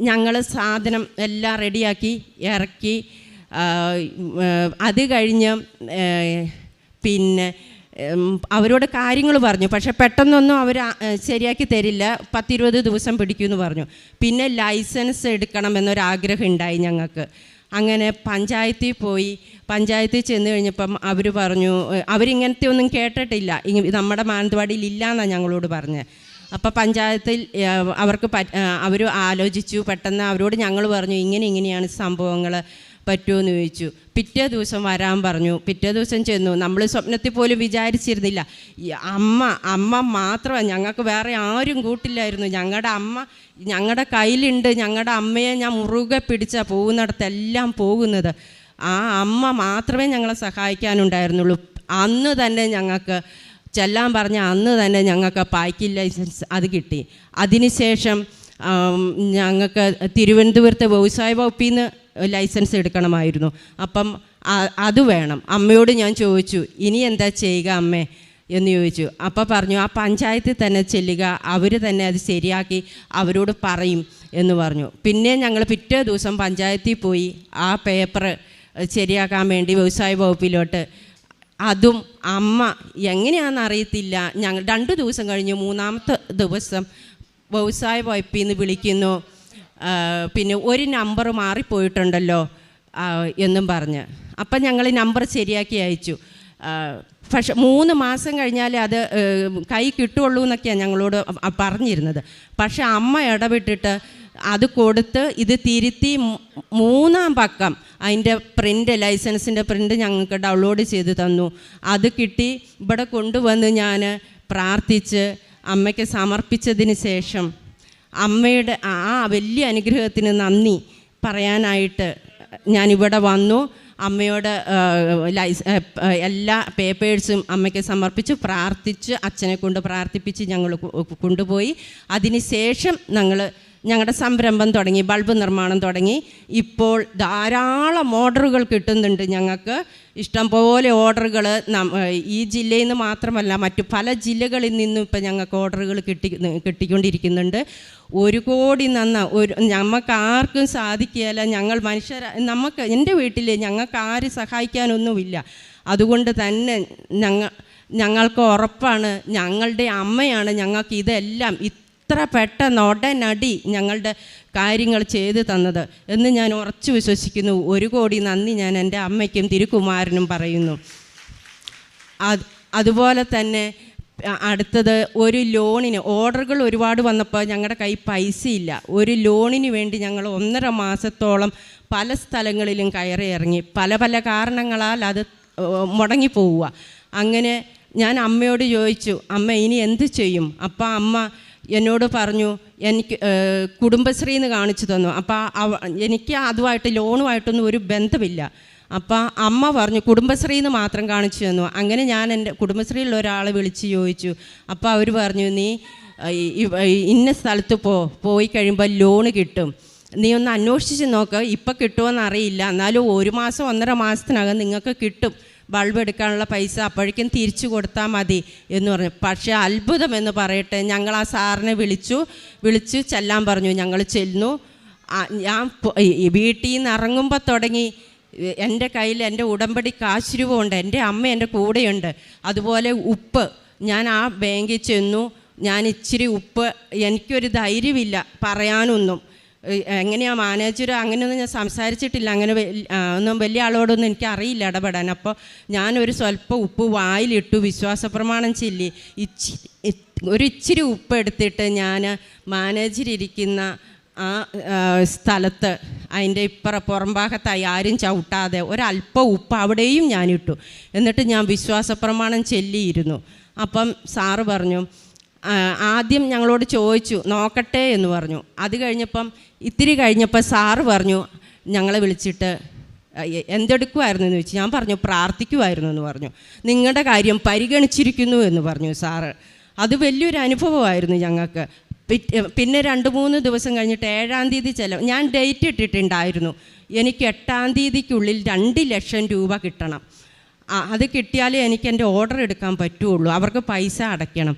[SPEAKER 1] ഞങ്ങൾ സാധനം എല്ലാം റെഡിയാക്കി ഇറക്കി. അത് കഴിഞ്ഞ് പിന്നെ അവരോട് കാര്യങ്ങൾ പറഞ്ഞു. പക്ഷെ പെട്ടെന്നൊന്നും അവർ ശരിയാക്കി തരില്ല, 10-20 ദിവസം പിടിക്കുമെന്ന് പറഞ്ഞു. പിന്നെ ലൈസൻസ് എടുക്കണം എന്നൊരാഗ്രഹം ഉണ്ടായി ഞങ്ങൾക്ക്. അങ്ങനെ പഞ്ചായത്തിൽ പോയി. പഞ്ചായത്തിൽ ചെന്ന് കഴിഞ്ഞപ്പം അവർ പറഞ്ഞു, അവരിങ്ങനത്തെ ഒന്നും കേട്ടിട്ടില്ല, നമ്മുടെ മാനന്തവാടിയിൽ ഇല്ലയെന്നാണ് ഞങ്ങളോട് പറഞ്ഞത്. അപ്പോൾ പഞ്ചായത്തിൽ അവർ ആലോചിച്ചു. പെട്ടെന്ന് അവരോട് ഞങ്ങൾ പറഞ്ഞു, ഇങ്ങനെയാണ് സംഭവങ്ങൾ, പറ്റുമെന്ന് ചോദിച്ചു. പിറ്റേ ദിവസം വരാൻ പറഞ്ഞു. പിറ്റേ ദിവസം ചെന്നു. നമ്മൾ സ്വപ്നത്തിൽ പോലും വിചാരിച്ചിരുന്നില്ല. അമ്മ മാത്രമേ, ഞങ്ങൾക്ക് വേറെ ആരും കൂട്ടില്ലായിരുന്നു. ഞങ്ങളുടെ അമ്മ ഞങ്ങളുടെ കയ്യിലുണ്ട്. ഞങ്ങളുടെ അമ്മയെ ഞാൻ മുറുകെ പിടിച്ചാൽ പോകുന്നിടത്തെല്ലാം പോകുന്നത്. ആ അമ്മ മാത്രമേ ഞങ്ങളെ സഹായിക്കാനുണ്ടായിരുന്നുള്ളൂ. അന്ന് തന്നെ ഞങ്ങൾക്ക് ചെല്ലാൻ പറഞ്ഞ അന്ന് തന്നെ ഞങ്ങൾക്ക് പാക്കിംഗ് ലൈസൻസ് അത് കിട്ടി. അതിനുശേഷം ഞങ്ങൾക്ക് തിരുവനന്തപുരത്തെ വ്യവസായ വകുപ്പിൽ നിന്ന് ലൈസൻസ് എടുക്കണമായിരുന്നു. അപ്പം അത് വേണം. അമ്മയോട് ഞാൻ ചോദിച്ചു, ഇനി എന്താ ചെയ്യുക അമ്മേ എന്ന് ചോദിച്ചു. അപ്പോൾ പറഞ്ഞു, ആ പഞ്ചായത്തിൽ തന്നെ ചെല്ലുക, അവർ തന്നെ അത് ശരിയാക്കി അവരോട് പറയും എന്ന് പറഞ്ഞു. പിന്നെ ഞങ്ങൾ പിറ്റേ ദിവസം പഞ്ചായത്തിൽ പോയി ആ പേപ്പർ ശരിയാക്കാൻ വേണ്ടി വ്യവസായ വകുപ്പിലോട്ട്. അതും അമ്മ എങ്ങനെയാണെന്ന് അറിയത്തില്ല. ഞങ്ങൾ 2 ദിവസം കഴിഞ്ഞു. 3-ാമത്തെ ദിവസം വ്യവസായ വകുപ്പിൽ നിന്ന് വിളിക്കുന്നു. പിന്നെ ഒരു നമ്പർ മാറിപ്പോയിട്ടുണ്ടല്ലോ എന്നും പറഞ്ഞ്. അപ്പം ഞങ്ങൾ നമ്പർ ശരിയാക്കി അയച്ചു. പക്ഷെ 3 മാസം കഴിഞ്ഞാൽ അത് കൈ കിട്ടുള്ളൂ എന്നൊക്കെയാണ് ഞങ്ങളോട് പറഞ്ഞിരുന്നത്. പക്ഷെ അമ്മ ഇടപെട്ടിട്ട് അത് കൊടുത്ത് ഇത് തിരുത്തി 3-ാം പക്കം അതിൻ്റെ പ്രിൻ്റ്, ലൈസൻസിൻ്റെ പ്രിൻ്റ് ഞങ്ങൾക്ക് ഡൗൺലോഡ് ചെയ്ത് തന്നു. അത് കിട്ടി ഇവിടെ കൊണ്ടുവന്ന് ഞാൻ പ്രാർത്ഥിച്ച് അമ്മയ്ക്ക് സമർപ്പിച്ചതിന് ശേഷം അമ്മയുടെ ആ വലിയ അനുഗ്രഹത്തിന് നന്ദി പറയാനായിട്ട് ഞാനിവിടെ വന്നു. അമ്മയോട് എല്ലാ പേപ്പേഴ്സും അമ്മയ്ക്ക് സമർപ്പിച്ച് പ്രാർത്ഥിച്ച് അച്ഛനെ കൊണ്ട് പ്രാർത്ഥിപ്പിച്ച് ഞങ്ങൾ കൊണ്ടുപോയി. അതിന് ശേഷം ഞങ്ങളുടെ സംരംഭം തുടങ്ങി, ബൾബ് നിർമ്മാണം തുടങ്ങി. ഇപ്പോൾ ധാരാളം ഓർഡറുകൾ കിട്ടുന്നുണ്ട് ഞങ്ങൾക്ക്. ഇഷ്ടംപോലെ ഓർഡറുകൾ ഈ ജില്ലയിൽ നിന്ന് മാത്രമല്ല മറ്റു പല ജില്ലകളിൽ നിന്നും ഇപ്പം ഞങ്ങൾക്ക് ഓർഡറുകൾ കിട്ടിക്കൊണ്ടിരിക്കുന്നുണ്ട്. 1 കോടി നമുക്ക് ആർക്കും സാധിക്കുകയില്ല. ഞങ്ങൾ എൻ്റെ വീട്ടിൽ ഞങ്ങൾക്ക് ആരും സഹായിക്കാനൊന്നുമില്ല. അതുകൊണ്ട് തന്നെ ഞങ്ങൾക്ക് ഉറപ്പാണ്, ഞങ്ങളുടെ അമ്മയാണ് ഞങ്ങൾക്ക് ഇതെല്ലാം ഇത്ര പെട്ടെന്ന് ഉടനടി ഞങ്ങളുടെ കാര്യങ്ങൾ ചെയ്തു തന്നത് എന്ന് ഞാൻ ഉറച്ചു വിശ്വസിക്കുന്നു. 1 കോടി നന്ദി ഞാൻ എൻ്റെ അമ്മയ്ക്കും തിരുക്കുമാരനും പറയുന്നു. അതുപോലെ തന്നെ അടുത്തത് ഒരു ലോണിന് ഓർഡറുകൾ ഒരുപാട് വന്നപ്പോൾ ഞങ്ങളുടെ കയ്യിൽ പൈസയില്ല. ഒരു ലോണിന് വേണ്ടി ഞങ്ങൾ 1.5 മാസത്തോളം പല സ്ഥലങ്ങളിലും കയറി ഇറങ്ങി. പല കാരണങ്ങളാൽ അത് മുടങ്ങിപ്പോവുക. അങ്ങനെ ഞാൻ അമ്മയോട് ചോദിച്ചു, അമ്മ ഇനി എന്ത് ചെയ്യും? അപ്പോൾ അമ്മ എന്നോട് പറഞ്ഞു, എനിക്ക് കുടുംബശ്രീന്ന് കാണിച്ചു തന്നു. അപ്പോൾ എനിക്ക് അതുമായിട്ട് ലോണുമായിട്ടൊന്നും ഒരു ബന്ധമില്ല. അപ്പോൾ അമ്മ പറഞ്ഞു കുടുംബശ്രീന്ന് മാത്രം കാണിച്ചു തന്നു. അങ്ങനെ ഞാൻ എൻ്റെ കുടുംബശ്രീയിലുള്ള ഒരാളെ വിളിച്ച് ചോദിച്ചു. അപ്പോൾ അവർ പറഞ്ഞു, നീ ഇന്ന സ്ഥലത്ത് പോയി കഴിയുമ്പോൾ ലോണ് കിട്ടും, നീ ഒന്ന് അന്വേഷിച്ച് നോക്ക്, ഇപ്പം കിട്ടുമോയെന്ന് അറിയില്ല, എന്നാലും 1 മാസം 1.5 മാസത്തിനകം നിങ്ങൾക്ക് കിട്ടും ബൾബ് എടുക്കാനുള്ള പൈസ, അപ്പോഴേക്കും തിരിച്ചു കൊടുത്താൽ മതി എന്ന് പറഞ്ഞു. പക്ഷേ അത്ഭുതം എന്ന് പറയട്ടെ, ഞങ്ങൾ ആ സാറിനെ വിളിച്ച് ചെല്ലാൻ പറഞ്ഞു. ഞങ്ങൾ ചെല്ലുന്നു. ഞാൻ വീട്ടിൽ നിന്ന് ഇറങ്ങുമ്പോൾ തുടങ്ങി എൻ്റെ കയ്യിൽ എൻ്റെ ഉടമ്പടി കാശ് രൂപമുണ്ട്, എൻ്റെ അമ്മ എൻ്റെ കൂടെയുണ്ട്. അതുപോലെ ഉപ്പ്, ഞാൻ ആ ബാങ്കിൽ ചെന്നു. ഞാൻ ഇച്ചിരി ഉപ്പ്, എനിക്കൊരു ധൈര്യമില്ല പറയാനൊന്നും. എങ്ങനെയാണ് മാനേജർ, അങ്ങനെയൊന്നും ഞാൻ സംസാരിച്ചിട്ടില്ല. അങ്ങനെ ഒന്നും വലിയ ആളോടൊന്നും എനിക്കറിയില്ല ഇടപെടാൻ. അപ്പോൾ ഞാനൊരു സ്വല്പം ഉപ്പ് വായിലിട്ടു, വിശ്വാസപ്രമാണം ചൊല്ലി ഇച്ചിരി ഉപ്പ് എടുത്തിട്ട് ഞാൻ മാനേജർ ഇരിക്കുന്ന ആ സ്ഥലത്ത് അതിൻ്റെ പുറം ഭാഗത്തായി ആരും ചവിട്ടാതെ ഒരല്പം ഉപ്പ് അവിടെയും ഞാനിട്ടു. എന്നിട്ട് ഞാൻ വിശ്വാസപ്രമാണം ചൊല്ലിയിരുന്നു. അപ്പം സാറ് പറഞ്ഞു, ആദ്യം ഞങ്ങളോട് ചോദിച്ചു നോക്കട്ടെ എന്ന് പറഞ്ഞു. അത് ഇത്തിരി കഴിഞ്ഞപ്പോൾ സാറ് പറഞ്ഞു, ഞങ്ങളെ വിളിച്ചിട്ട് എന്തെടുക്കുമായിരുന്നു എന്ന് ചോദിച്ചു. ഞാൻ പറഞ്ഞു പ്രാർത്ഥിക്കുമായിരുന്നു എന്ന് പറഞ്ഞു. നിങ്ങളുടെ കാര്യം പരിഗണിച്ചിരിക്കുന്നു എന്ന് പറഞ്ഞു സാറ്. അത് വലിയൊരു അനുഭവമായിരുന്നു ഞങ്ങൾക്ക്. പിന്നെ 2-3 ദിവസം കഴിഞ്ഞിട്ട് 7-ാം തീയതി ഞാൻ ഡേറ്റ് ഇട്ടിട്ടുണ്ടായിരുന്നു. എനിക്ക് 8-ാം തീയതിക്കുള്ളിൽ 2 ലക്ഷം രൂപ കിട്ടണം. അത് കിട്ടിയാലേ എനിക്ക് എൻ്റെ ഓർഡർ എടുക്കാൻ പറ്റുള്ളൂ, അവർക്ക് പൈസ അടയ്ക്കണം.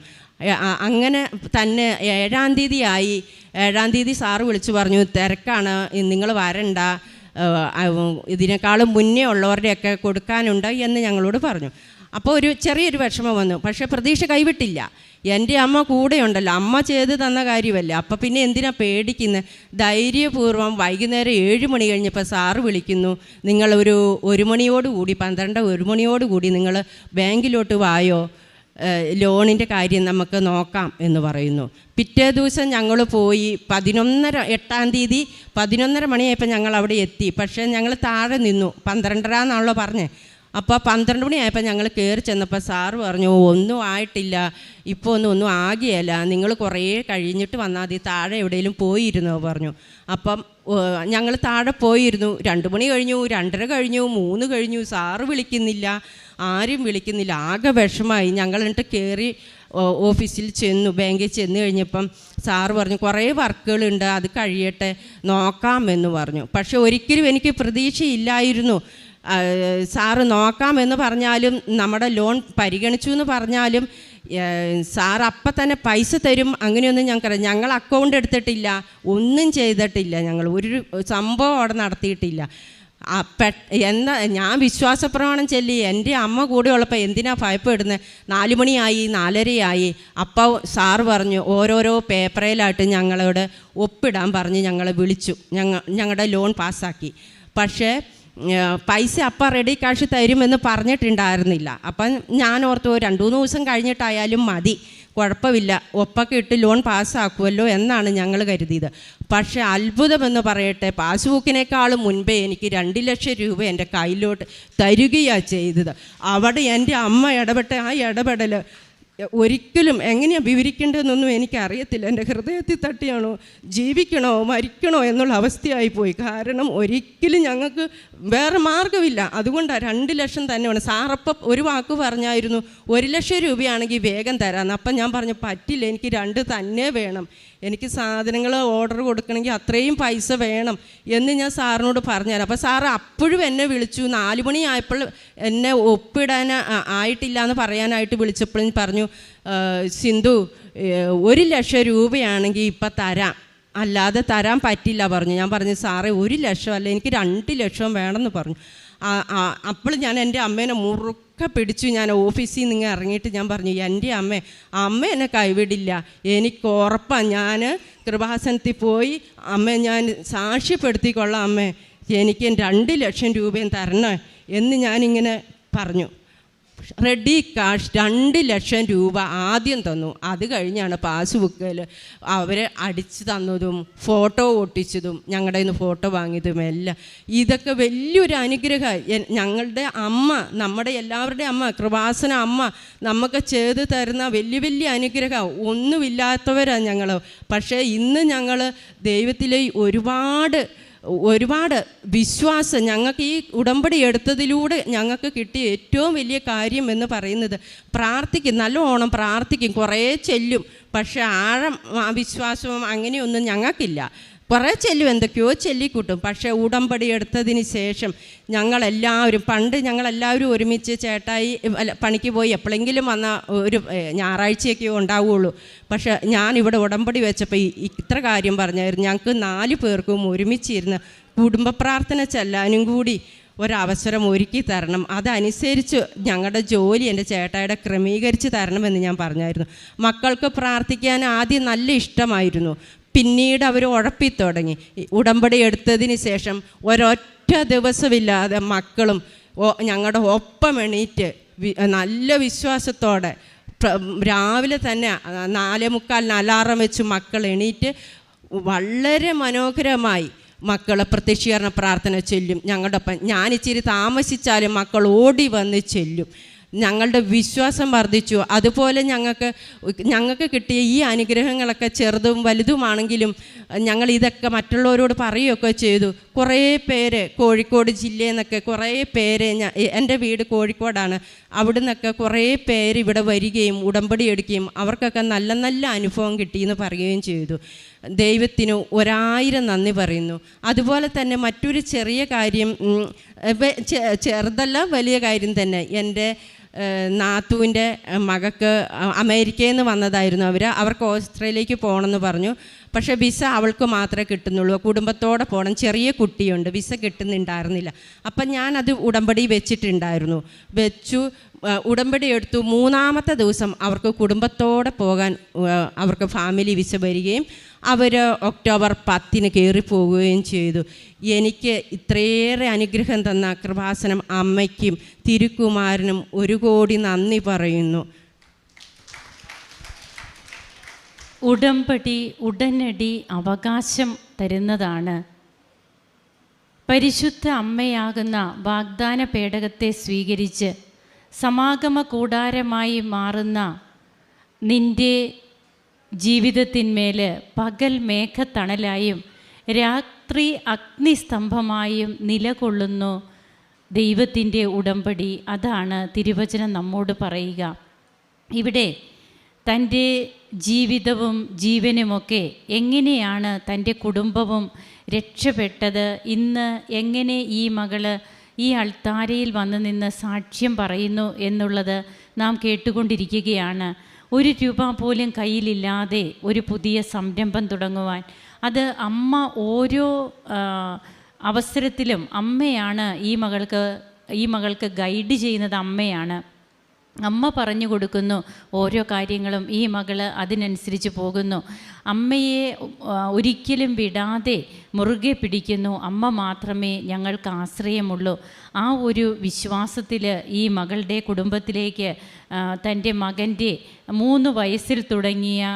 [SPEAKER 1] അങ്ങനെ തന്നെ 7-ാം തീയതി ആയി. 7-ാം തീയതി സാറ് വിളിച്ചു പറഞ്ഞു, തിരക്കാണ്, നിങ്ങൾ വരണ്ട, ഇതിനേക്കാളും മുന്നേ ഉള്ളവരുടെയൊക്കെ കൊടുക്കാനുണ്ട് എന്ന് ഞങ്ങളോട് പറഞ്ഞു. അപ്പോൾ ഒരു ചെറിയൊരു വിഷമം വന്നു. പക്ഷേ പ്രതീക്ഷ കൈവിട്ടില്ല. എൻ്റെ അമ്മ കൂടെയുണ്ടല്ലോ, അമ്മ ചെയ്ത് തന്ന കാര്യമല്ലേ, അപ്പം പിന്നെ എന്തിനാ പേടിക്കുന്നത്? ധൈര്യപൂർവ്വം വൈകുന്നേരം 7 മണി കഴിഞ്ഞപ്പോൾ സാറ് വിളിക്കുന്നു, നിങ്ങളൊരു 1 മണിയോടുകൂടി 1 മണിയോടുകൂടി നിങ്ങൾ ബാങ്കിലോട്ട് വായോ, ലോണിൻ്റെ കാര്യം നമുക്ക് നോക്കാം എന്ന് പറയുന്നു. പിറ്റേ ദിവസം ഞങ്ങൾ പോയി 8-ാം തീയതി 11:30 മണിയായപ്പോൾ ഞങ്ങൾ അവിടെ എത്തി. പക്ഷേ ഞങ്ങൾ താഴെ നിന്നു, 12:30 എന്നാണല്ലോ പറഞ്ഞേ. അപ്പോൾ 12 മണിയായപ്പോൾ ഞങ്ങൾ കയറി ചെന്നപ്പോൾ സാറ് പറഞ്ഞു, ഒന്നും ആയിട്ടില്ല, ഇപ്പോൾ ഒന്നും ആകിയല്ല, നിങ്ങൾ കുറേ കഴിഞ്ഞിട്ട് വന്നാൽ മതി, താഴെ എവിടെയെങ്കിലും പോയിരുന്നോ പറഞ്ഞു. അപ്പം ഞങ്ങൾ താഴെ പോയിരുന്നു. 2 മണി കഴിഞ്ഞു, 2:30 കഴിഞ്ഞു, 3 കഴിഞ്ഞു, സാറ് വിളിക്കുന്നില്ല, ആരും വിളിക്കുന്നില്ല. ആകെ വിഷമായി. ഞങ്ങൾ എന്നിട്ട് കയറി ഓഫീസിൽ ചെന്നു. ബാങ്കിൽ ചെന്ന് കഴിഞ്ഞപ്പം സാറ് പറഞ്ഞു, കുറേ വർക്കുകളുണ്ട്, അത് കഴിയട്ടെ നോക്കാമെന്ന് പറഞ്ഞു. പക്ഷെ ഒരിക്കലും എനിക്ക് പ്രതീക്ഷയില്ലായിരുന്നു. സാറ് നോക്കാമെന്ന് പറഞ്ഞാലും നമ്മുടെ ലോൺ പരിഗണിച്ചു എന്ന് പറഞ്ഞാലും സാർ അപ്പം തന്നെ പൈസ തരും അങ്ങനെയൊന്നും ഞങ്ങൾക്കറിയാം. ഞങ്ങൾ അക്കൗണ്ട് എടുത്തിട്ടില്ല, ഒന്നും ചെയ്തിട്ടില്ല, ഞങ്ങൾ ഒരു സംഭവം അവിടെ നടത്തിയിട്ടില്ല. എന്താ ഞാൻ വിശ്വാസപ്രമാണം ചൊല്ലി എൻ്റെ അമ്മ കൂടെ ഉള്ളപ്പോൾ എന്തിനാ ഭയപ്പെടുന്നത്? 4 മണിയായി, 4:30 അപ്പോൾ സാറ് പറഞ്ഞു ഓരോരോ പേപ്പറിലായിട്ട് ഞങ്ങളോട് ഒപ്പിടാൻ പറഞ്ഞ് ഞങ്ങളെ വിളിച്ചു. ഞങ്ങളുടെ ലോൺ പാസ്സാക്കി. പക്ഷേ പൈസ അപ്പം റെഡി ക്യാഷ് തരുമെന്ന് പറഞ്ഞിട്ടുണ്ടായിരുന്നില്ല. അപ്പം ഞാൻ ഓർത്തു 2-3 ദിവസം കഴിഞ്ഞിട്ടായാലും മതി, കുഴപ്പമില്ല, ഒപ്പൊക്കെ ഇട്ട് ലോൺ പാസ്സാക്കുമല്ലോ എന്നാണ് ഞങ്ങൾ കരുതിയത്. പക്ഷേ അത്ഭുതമെന്ന് പറയട്ടെ, പാസ്ബുക്കിനേക്കാളും മുൻപേ എനിക്ക് 2 ലക്ഷം രൂപ എൻ്റെ കയ്യിലോട്ട് തരികയാണ് ചെയ്തത്. അവിടെ എൻ്റെ അമ്മ ഇടപെട്ട ആ ഇടപെടൽ ഒരിക്കലും എങ്ങനെയാണ് വിവരിക്കേണ്ടതെന്നൊന്നും എനിക്കറിയത്തില്ല. എൻ്റെ ഹൃദയത്തിൽ തട്ടിയാണോ, ജീവിക്കണോ മരിക്കണോ എന്നുള്ള അവസ്ഥയായിപ്പോയി. കാരണം ഒരിക്കലും ഞങ്ങൾക്ക് വേറെ മാർഗ്ഗമില്ല. അതുകൊണ്ടാണ് 2 ലക്ഷം തന്നെ വേണം. സാറപ്പം ഒരു വാക്ക് പറഞ്ഞായിരുന്നു 1 ലക്ഷം രൂപയാണെങ്കിൽ വേഗം തരാമെന്ന്. അപ്പം ഞാൻ പറഞ്ഞു പറ്റില്ല, എനിക്ക് 2 തന്നെ വേണം, എനിക്ക് സാധനങ്ങൾ ഓർഡർ കൊടുക്കണമെങ്കിൽ അത്രയും പൈസ വേണം എന്ന് ഞാൻ സാറിനോട് പറഞ്ഞുതരാം. അപ്പോൾ സാറ് അപ്പോഴും എന്നെ വിളിച്ചു. 4 മണിയായപ്പോൾ എന്നെ ഒപ്പിടാൻ ആയിട്ടില്ല എന്ന് പറയാനായിട്ട് വിളിച്ചപ്പോഴും പറഞ്ഞു, സിന്ധു 1 ലക്ഷം രൂപയാണെങ്കിൽ ഇപ്പം തരാം, അല്ലാതെ തരാൻ പറ്റില്ല പറഞ്ഞു. ഞാൻ പറഞ്ഞു സാറേ 1 ലക്ഷം അല്ല, എനിക്ക് 2 ലക്ഷം വേണമെന്ന് പറഞ്ഞു. അപ്പോൾ ഞാൻ എൻ്റെ അമ്മേനെ മുറുക്കെ പിടിച്ചു. ഞാൻ ഓഫീസിൽ നിന്ന് ഇറങ്ങിയിട്ട് ഞാൻ പറഞ്ഞു, എൻ്റെ അമ്മ എന്നെ കൈവിടില്ല, എനിക്ക് ഉറപ്പാണ്. ഞാൻ കൃപാസനത്തിൽ പോയി അമ്മ ഞാൻ സാക്ഷ്യപ്പെടുത്തിക്കൊള്ളാം, അമ്മേ എനിക്ക് 2 ലക്ഷം രൂപയും തരണം എന്ന് ഞാനിങ്ങനെ പറഞ്ഞു. റെഡി കാഷ് 2 ലക്ഷം രൂപ ആദ്യം തന്നു. അത് കഴിഞ്ഞാണ് പാസ്ബുക്കിൽ അവരെ അടിച്ചു തന്നതും ഫോട്ടോ ഒട്ടിച്ചതും ഞങ്ങളുടെ നിന്ന് ഫോട്ടോ വാങ്ങിയതും എല്ലാം. ഇതൊക്കെ വലിയൊരു അനുഗ്രഹം. ഞങ്ങളുടെ അമ്മ, നമ്മുടെ എല്ലാവരുടെയും അമ്മ, കൃപാസന അമ്മ നമുക്ക് ചെയ്ത് തരുന്ന വലിയ വലിയ അനുഗ്രഹം. ഒന്നുമില്ലാത്തവരാണ് ഞങ്ങൾ. പക്ഷേ ഇന്ന് ഞങ്ങൾ ദൈവത്തിലെ ഒരുപാട് വിശ്വാസം ഞങ്ങൾക്ക് ഈ ഉടമ്പടി എടുത്തതിലൂടെ ഞങ്ങൾക്ക് കിട്ടിയ ഏറ്റവും വലിയ കാര്യം എന്ന് പറയുന്നത് പ്രാർത്ഥിക്കും, നല്ലോണം പ്രാർത്ഥിക്കും, കുറേ ചെല്ലും. പക്ഷേ ആഴം വിശ്വാസവും അങ്ങനെയൊന്നും ഞങ്ങൾക്കില്ല. കുറേ ചെല്ലും, എന്തൊക്കെയോ ചൊല്ലിക്കൂട്ടും. പക്ഷേ ഉടമ്പടി എടുത്തതിന് ശേഷം പണ്ട് ഞങ്ങളെല്ലാവരും ഒരുമിച്ച് ചേട്ടായി പണിക്ക് പോയി എപ്പോഴെങ്കിലും വന്ന ഒരു ഞായറാഴ്ചയൊക്കെയോ ഉണ്ടാവുകയുള്ളൂ. പക്ഷേ ഞാനിവിടെ ഉടമ്പടി വെച്ചപ്പോൾ ഇത്ര കാര്യം പറഞ്ഞായിരുന്നു. ഞങ്ങൾക്ക് 4 പേർക്കും ഒരുമിച്ചിരുന്ന് കുടുംബ പ്രാർത്ഥന ചെല്ലാനും കൂടി ഒരവസരം ഒരുക്കി തരണം, അതനുസരിച്ച് ഞങ്ങളുടെ ജോലി എൻ്റെ ചേട്ടായുടെ ക്രമീകരിച്ച് തരണമെന്ന് ഞാൻ പറഞ്ഞായിരുന്നു. മക്കൾക്ക് പ്രാർത്ഥിക്കാൻ ആദ്യം നല്ല ഇഷ്ടമായിരുന്നു. പിന്നീട് അവർ ഉഴപ്പിത്തുടങ്ങി. ഉടമ്പടി എടുത്തതിന് ശേഷം ഒരൊറ്റ ദിവസമില്ലാതെ മക്കളും ഞങ്ങളുടെ ഒപ്പം എണീറ്റ് നല്ല വിശ്വാസത്തോടെ രാവിലെ തന്നെ 4:45 അലാറം വെച്ച് മക്കൾ എണീറ്റ് വളരെ മനോഹരമായി മക്കൾ പ്രത്യക്ഷീകരണ പ്രാർത്ഥന ചൊല്ലും ഞങ്ങളുടെ ഒപ്പം. ഞാനിച്ചിരി താമസിച്ചാലും മക്കൾ ഓടി വന്ന് ചൊല്ലും. ഞങ്ങളുടെ വിശ്വാസം വർദ്ധിച്ചു. അതുപോലെ ഞങ്ങൾക്ക് കിട്ടിയ ഈ അനുഗ്രഹങ്ങളൊക്കെ ചെറുതും വലുതുമാണെങ്കിലും ഞങ്ങൾ ഇതൊക്കെ മറ്റുള്ളവരോട് പറയുകയൊക്കെ ചെയ്തു. കുറേ പേര് കോഴിക്കോട് ജില്ലയിൽ നിന്നൊക്കെ കുറേ പേര്, എൻ്റെ വീട് കോഴിക്കോടാണ്, അവിടെ നിന്നൊക്കെ കുറേ പേര് ഇവിടെ വരികയും ഉടമ്പടി എടുക്കുകയും അവർക്കൊക്കെ നല്ല നല്ല അനുഭവം കിട്ടിയെന്ന് പറയുകയും ചെയ്തു. ദൈവത്തിന് 1000 നന്ദി പറയുന്നു. അതുപോലെ തന്നെ മറ്റൊരു ചെറിയ കാര്യം, ചെറുതല്ല വലിയ കാര്യം തന്നെ, എൻ്റെ നാത്തൂൻ്റെ മകൾക്ക് അമേരിക്കയിൽ നിന്ന് വന്നതായിരുന്നു. അവർക്ക് ഓസ്ട്രേലിയക്ക് പോകണമെന്ന് പറഞ്ഞു. പക്ഷേ വിസ അവൾക്ക് മാത്രമേ കിട്ടുന്നുള്ളൂ, കുടുംബത്തോടെ പോകണം, ചെറിയ കുട്ടിയുണ്ട്, വിസ കിട്ടുന്നുണ്ടായിരുന്നില്ല. അപ്പം ഞാനത് ഉടമ്പടി വെച്ചിട്ടുണ്ടായിരുന്നു. ഉടമ്പടി എടുത്തു. 3-ാമത്തെ ദിവസം അവർക്ക് കുടുംബത്തോടെ പോകാൻ അവർക്ക് ഫാമിലി വിസ വരികയും അവർ ഒക്ടോബർ 10 കയറിപ്പോവുകയും ചെയ്തു. എനിക്ക് ഇത്രയേറെ അനുഗ്രഹം തന്ന കൃപാസനം അമ്മയ്ക്കും തിരുക്കുമാരനും 1 കോടി നന്ദി പറയുന്നു.
[SPEAKER 2] ഉടമ്പടി ഉടനടി അവകാശം തരുന്നതാണ്. പരിശുദ്ധ അമ്മയാകുന്ന വാഗ്ദാന പേടകത്തെ സ്വീകരിച്ച് സമാഗമ കൂടാരമായി മാറുന്ന നിൻ്റെ ജീവിതത്തിന്മേൽ പകൽ മേഘത്തണലായും രാത്രി അഗ്നിസ്തംഭമായും നിലകൊള്ളുന്നു ദൈവത്തിൻ്റെ ഉടമ്പടി. അതാണ് തിരുവചനം നമ്മോട് പറയുക. ഇവിടെ തൻ്റെ ജീവിതവും ജീവനുമൊക്കെ എങ്ങനെയാണ് തൻ്റെ കുടുംബവും രക്ഷപ്പെട്ടത്, ഇന്ന് എങ്ങനെ ഈ മകള് ഈ അൾത്താരയിൽ വന്നു നിന്ന് സാക്ഷ്യം പറയുന്നു എന്നുള്ളത് നാം കേട്ടുകൊണ്ടിരിക്കുകയാണ്. 1 രൂപ പോലും കയ്യിലില്ലാതെ ഒരു പുതിയ സംരംഭം തുടങ്ങുവാൻ, അത് അമ്മ ഓരോ അവസരത്തിലും അമ്മയാണ് ഈ മകൾക്ക് ഗൈഡ് ചെയ്യുന്നത്. അമ്മയാണ്. അമ്മ പറഞ്ഞു കൊടുക്കുന്നു ഓരോ കാര്യങ്ങളും, ഈ മകള് അതിനനുസരിച്ച് പോകുന്നു. അമ്മയെ ഒരിക്കലും വിടാതെ മുറുകെ പിടിക്കുന്നു. അമ്മ മാത്രമേ ഞങ്ങൾക്ക് ആശ്രയമുള്ളൂ. ആ ഒരു വിശ്വാസത്തിൽ ഈ മകളുടെ കുടുംബത്തിലേക്ക് തൻ്റെ മകൻ്റെ 3 വയസ്സിൽ തുടങ്ങിയ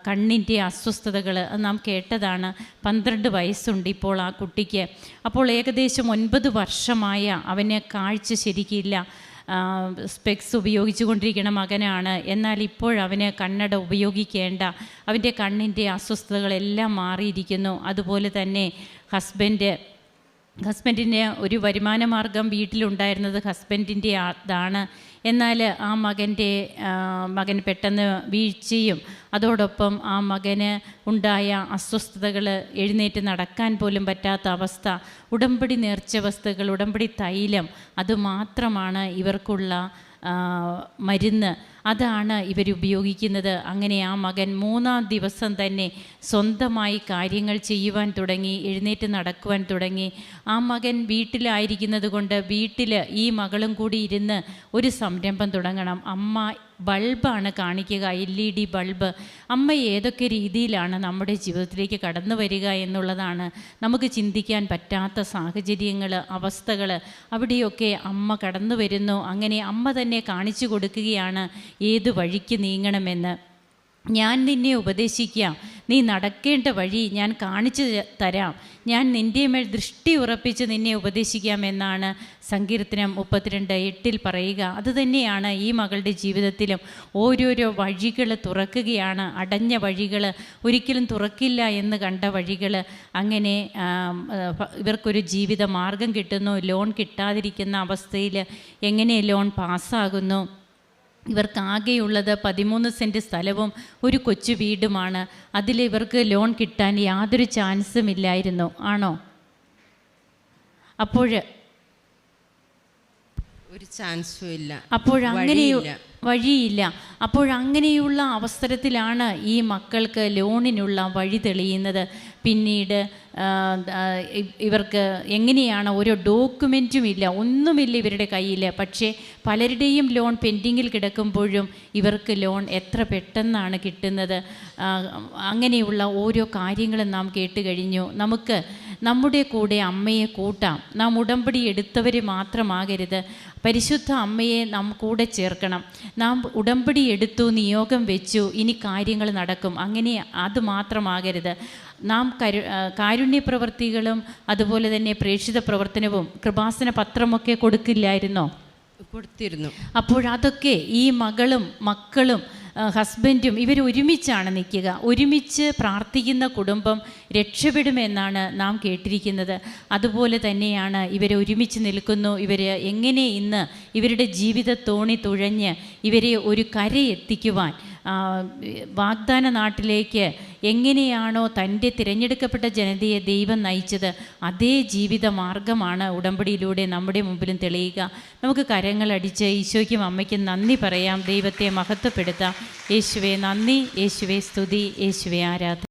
[SPEAKER 2] കണ്ണിൻ്റെ അസ്വസ്ഥതകൾ നാം കേട്ടതാണ്. 12 വയസ്സുണ്ട് ഇപ്പോൾ ആ കുട്ടിക്ക്. അപ്പോൾ ഏകദേശം 9 വർഷമായ അവന് കാഴ്ച ശരിക്കില്ല. സ്പെക്സ് ഉപയോഗിച്ചു കൊണ്ടിരിക്കുന്ന മകനാണ്. എന്നാൽ ഇപ്പോഴവന് കണ്ണട ഉപയോഗിക്കേണ്ട. അവൻ്റെ കണ്ണിൻ്റെ അസ്വസ്ഥതകളെല്ലാം മാറിയിരിക്കുന്നു. അതുപോലെ തന്നെ ഹസ്ബൻഡിന് ഒരു വരുമാന മാർഗം വീട്ടിലുണ്ടായിരുന്നത് ഹസ്ബൻഡിൻ്റെ അതാണ്. എന്നാൽ ആ മകൻ പെട്ടെന്ന് വീഴ്ചയും അതോടൊപ്പം ആ മകന് ഉണ്ടായ അസ്വസ്ഥതകൾ, എഴുന്നേറ്റ് നടക്കാൻ പോലും പറ്റാത്ത അവസ്ഥ, ഉടമ്പടി നേർച്ച വസ്തുക്കൾ, ഉടമ്പടി തൈലം, അതുമാത്രമാണ് ഇവർക്കുള്ള മരുന്ന്. അതാണ് ഇവരുപയോഗിക്കുന്നത്. അങ്ങനെ ആ മകൻ 3-ാം ദിവസം തന്നെ സ്വന്തമായി കാര്യങ്ങൾ ചെയ്യുവാൻ തുടങ്ങി, എഴുന്നേറ്റ് നടക്കുവാൻ തുടങ്ങി. ആ മകൻ വീട്ടിലായിരിക്കുന്നത് കൊണ്ട് വീട്ടിൽ ഈ മകളും കൂടി ഇരുന്ന് ഒരു സംരംഭം തുടങ്ങണം. അമ്മ ബൾബാണ് കാണിക്കുക, LED ബൾബ്. അമ്മ ഏതൊക്കെ രീതിയിലാണ് നമ്മുടെ ജീവിതത്തിലേക്ക് കടന്നു വരിക എന്നുള്ളതാണ് നമുക്ക് ചിന്തിക്കാൻ പറ്റാത്ത സാഹചര്യങ്ങൾ, അവസ്ഥകൾ, അവിടെയൊക്കെ അമ്മ കടന്നു വരുന്നു. അങ്ങനെ അമ്മ തന്നെ കാണിച്ചു കൊടുക്കുകയാണ് ഏത് വഴിക്ക് നീങ്ങണമെന്ന്. ഞാൻ നിന്നെ ഉപദേശിക്കാം, നീ നടക്കേണ്ട വഴി ഞാൻ കാണിച്ചു തരാം, ഞാൻ നിൻ്റെ മേൽ ദൃഷ്ടി ഉറപ്പിച്ച് നിന്നെ ഉപദേശിക്കാമെന്നാണ് സങ്കീർത്തനം 32:8 പറയുക. അതുതന്നെയാണ് ഈ മകളുടെ ജീവിതത്തിലും. ഓരോരോ വഴികൾ തുറക്കുകയാണ്. അടഞ്ഞ വഴികൾ, ഒരിക്കലും തുറക്കില്ല എന്ന് കണ്ട വഴികൾ. അങ്ങനെ ഇവർക്കൊരു ജീവിത മാർഗം കിട്ടുന്നു. ലോൺ കിട്ടാതിരിക്കുന്ന അവസ്ഥയിൽ എങ്ങനെ ലോൺ പാസ്സാകുന്നു. ഇവർക്കാകെയുള്ളത് 13 സെൻറ്റ് സ്ഥലവും ഒരു കൊച്ചു വീടുമാണ്. അതിൽ ഇവർക്ക് ലോൺ കിട്ടാൻ യാതൊരു ചാൻസും ഇല്ലായിരുന്നു. ആണോ?
[SPEAKER 1] ഒരു ചാൻസും ഇല്ല.
[SPEAKER 2] വഴിയില്ല. അപ്പോഴങ്ങനെയുള്ള അവസരത്തിലാണ് ഈ മക്കൾക്ക് ലോണിനുള്ള വഴി തെളിയുന്നത്. പിന്നീട് ഇവർക്ക് എങ്ങനെയാണ്, ഓരോ ഡോക്യുമെൻറ്റും ഇല്ല, ഒന്നുമില്ല ഇവരുടെ കയ്യിൽ. പക്ഷേ പലരുടെയും ലോൺ പെൻഡിങ്ങിൽ കിടക്കുമ്പോഴും ഇവർക്ക് ലോൺ എത്ര പെട്ടെന്നാണ് കിട്ടുന്നത്. അങ്ങനെയുള്ള ഓരോ കാര്യങ്ങളും നാം കേട്ട് കഴിഞ്ഞു. നമുക്ക് നമ്മുടെ കൂടെ അമ്മയെ കൂട്ടാം. നാം ഉടമ്പടി എടുത്തവർ മാത്രമാകരുത്. പരിശുദ്ധ അമ്മയെ നാം കൂടെ ചേർക്കണം. നാം ഉടമ്പടി എടുത്തു, നിയോഗം വെച്ചു, ഇനി കാര്യങ്ങൾ നടക്കും, അങ്ങനെ അത് മാത്രമാകരുത്. നാം കാരുണ്യ പ്രവർത്തികളും അതുപോലെ തന്നെ പ്രേക്ഷിത പ്രവർത്തനവും കൃപാസന പത്രമൊക്കെ കൊടുക്കില്ലായിരുന്നോ?
[SPEAKER 1] കൊടുത്തിരുന്നു.
[SPEAKER 2] അപ്പോഴതൊക്കെ ഈ മക്കളും ഹസ്ബൻഡും ഇവർ ഒരുമിച്ചാണ് നിൽക്കുക. ഒരുമിച്ച് പ്രാർത്ഥിക്കുന്ന കുടുംബം രക്ഷപ്പെടുമെന്നാണ് നാം കേട്ടിരിക്കുന്നത്. അതുപോലെ തന്നെയാണ് ഇവർ ഒരുമിച്ച് നിൽക്കുന്നു. ഇവർ എങ്ങനെ ഇന്ന് ഇവരുടെ ജീവിത തോണി തുഴഞ്ഞ് ഇവരെ ഒരു കരയെത്തിക്കുവാൻ, വാഗ്ദാന നാട്ടിലേക്ക് എങ്ങനെയാണോ തൻ്റെ തിരഞ്ഞെടുക്കപ്പെട്ട ജനതയെ ദൈവം നയിച്ചത്, അതേ ജീവിത മാർഗമാണ് ഉടമ്പടിയിലൂടെ നമ്മുടെ മുമ്പിലും തെളിയുക. നമുക്ക് കരങ്ങളടിച്ച് ഈശോയ്ക്കും അമ്മയ്ക്കും നന്ദി പറയാം, ദൈവത്തെ മഹത്വപ്പെടുത്താം. യേശുവേ നന്ദി, യേശുവേ സ്തുതി, യേശുവേ ആരാധന.